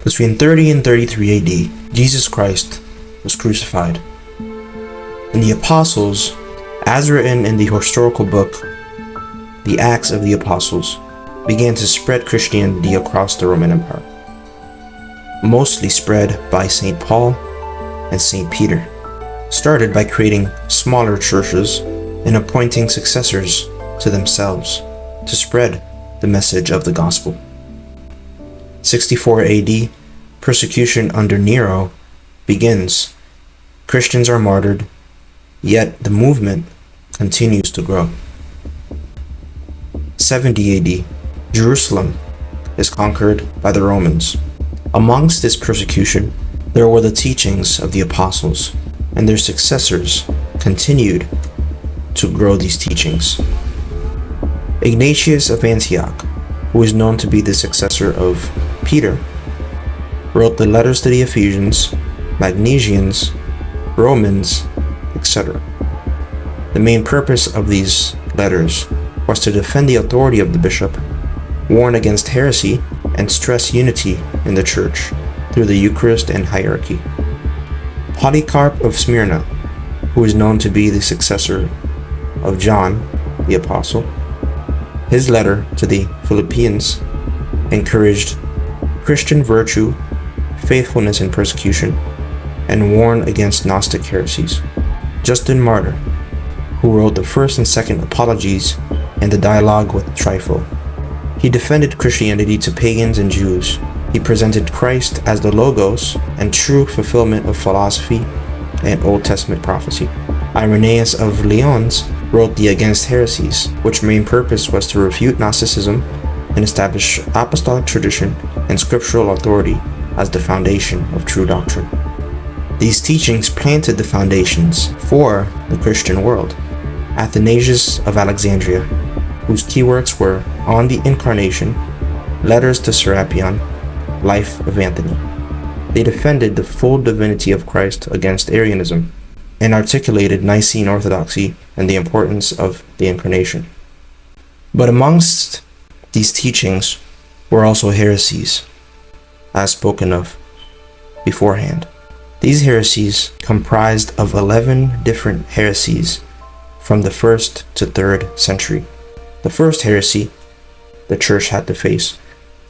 Between 30 and 33 AD, Jesus Christ was crucified. And the apostles, as written in the historical book, The Acts of the Apostles, began to spread Christianity across the Roman Empire, mostly spread by St. Paul and St. Peter, started by creating smaller churches and appointing successors to themselves to spread the message of the gospel. 64 AD, persecution under Nero begins. Christians are martyred, yet the movement continues to grow. 70 AD, Jerusalem is conquered by the Romans. Amongst this persecution, there were the teachings of the apostles, and their successors continued to grow these teachings. Ignatius of Antioch, who is known to be the successor of Peter, wrote the letters to the Ephesians, Magnesians, Romans, etc. The main purpose of these letters was to defend the authority of the bishop, warn against heresy, and stress unity in the church through the Eucharist and hierarchy. Polycarp of Smyrna, who is known to be the successor of John the Apostle, his letter to the Philippians encouraged Christian virtue, faithfulness in persecution, and warned against Gnostic heresies. Justin Martyr, who wrote the first and second apologies and the dialogue with Trypho. He defended Christianity to pagans and Jews. He presented Christ as the Logos and true fulfillment of philosophy and Old Testament prophecy. Irenaeus of Lyons wrote the Against Heresies, which main purpose was to refute Gnosticism and establish apostolic tradition and scriptural authority as the foundation of true doctrine. These teachings planted the foundations for the Christian world. Athanasius of Alexandria, whose key works were On the Incarnation, Letters to Serapion, Life of Anthony. They defended the full divinity of Christ against Arianism and articulated Nicene orthodoxy and the importance of the Incarnation. But amongst these teachings were also heresies, as spoken of beforehand. These heresies comprised of 11 different heresies from the 1st to 3rd century. The first heresy the church had to face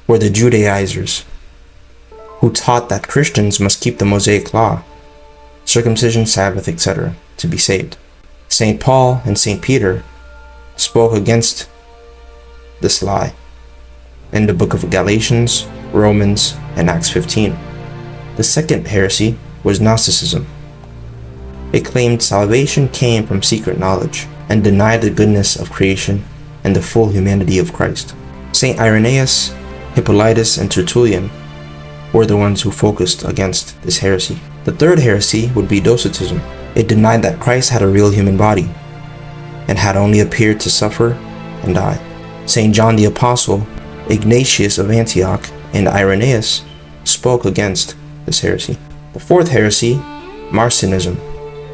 were the Judaizers, who taught that Christians must keep the Mosaic law, circumcision, Sabbath, etc., to be saved. St. Paul and St. Peter spoke against this lie in the book of Galatians, Romans, and Acts 15. The second heresy was Gnosticism. It claimed salvation came from secret knowledge and denied the goodness of creation and the full humanity of Christ. St. Irenaeus, Hippolytus, and Tertullian were the ones who focused against this heresy. The third heresy would be Docetism. It denied that Christ had a real human body and had only appeared to suffer and die. St. John the Apostle, Ignatius of Antioch, and Irenaeus spoke against this heresy. The fourth heresy, Marcionism,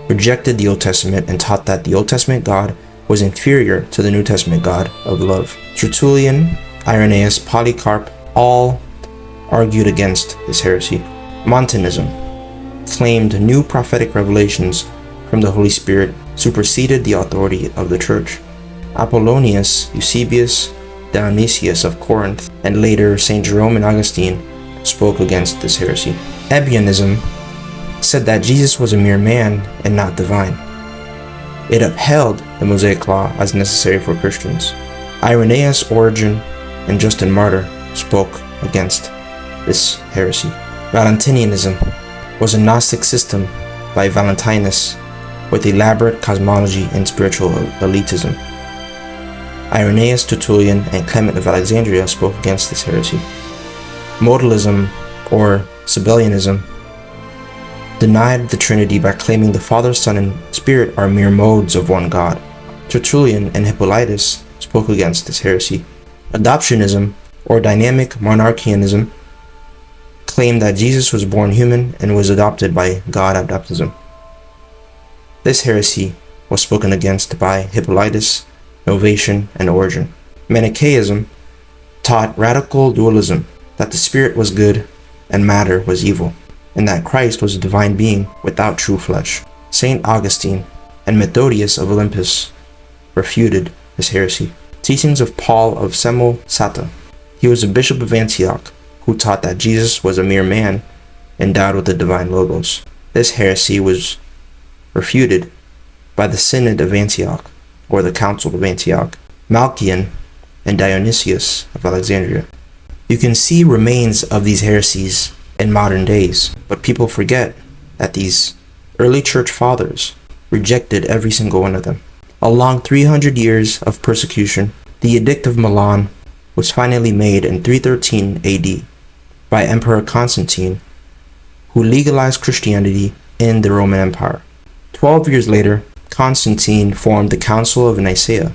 rejected the Old Testament and taught that the Old Testament God was inferior to the New Testament God of love. Tertullian, Irenaeus, Polycarp all argued against this heresy. Montanism claimed new prophetic revelations from the Holy Spirit superseded the authority of the Church. Apollonius, Eusebius, Dionysius of Corinth, and later St. Jerome and Augustine spoke against this heresy. Ebionism said that Jesus was a mere man and not divine. It upheld the Mosaic Law as necessary for Christians. Irenaeus, Origen, and Justin Martyr spoke against this heresy. Valentinianism was a Gnostic system by Valentinus with elaborate cosmology and spiritual elitism. Irenaeus, Tertullian, and Clement of Alexandria spoke against this heresy. Modalism, or Sabellianism, denied the Trinity by claiming the Father, Son, and Spirit are mere modes of one God. Tertullian and Hippolytus spoke against this heresy. Adoptionism, or dynamic monarchianism, claimed that Jesus was born human and was adopted by God at baptism. This heresy was spoken against by Hippolytus, Novatian, and Origen. Manichaeism taught radical dualism, that the Spirit was good and matter was evil, and that Christ was a divine being without true flesh. Saint Augustine and Methodius of Olympus refuted this heresy. Teachings of Paul of Samosata. He was a bishop of Antioch who taught that Jesus was a mere man endowed with the divine logos. This heresy was refuted by the Synod of Antioch, or the Council of Antioch, Malchian, and Dionysius of Alexandria. You can see remains of these heresies in modern days, but people forget that these early church fathers rejected every single one of them. Along 300 years of persecution, the Edict of Milan was finally made in 313 AD by Emperor Constantine, who legalized Christianity in the Roman Empire. 12 years later, Constantine formed the Council of Nicaea,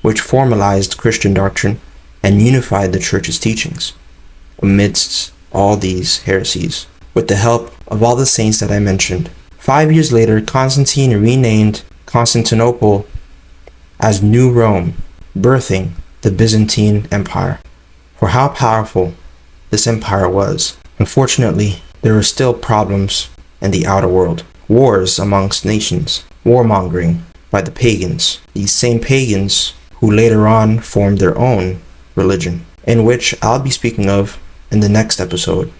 which formalized Christian doctrine and unified the church's teachings amidst all these heresies. With the help of all the saints that I mentioned, 5 years later, Constantine renamed Constantinople as New Rome, birthing the Byzantine Empire. For how powerful this empire was, unfortunately, there were still problems in the outer world. Wars amongst nations, warmongering by the pagans, these same pagans who later on formed their own religion, in which I'll be speaking of in the next episode.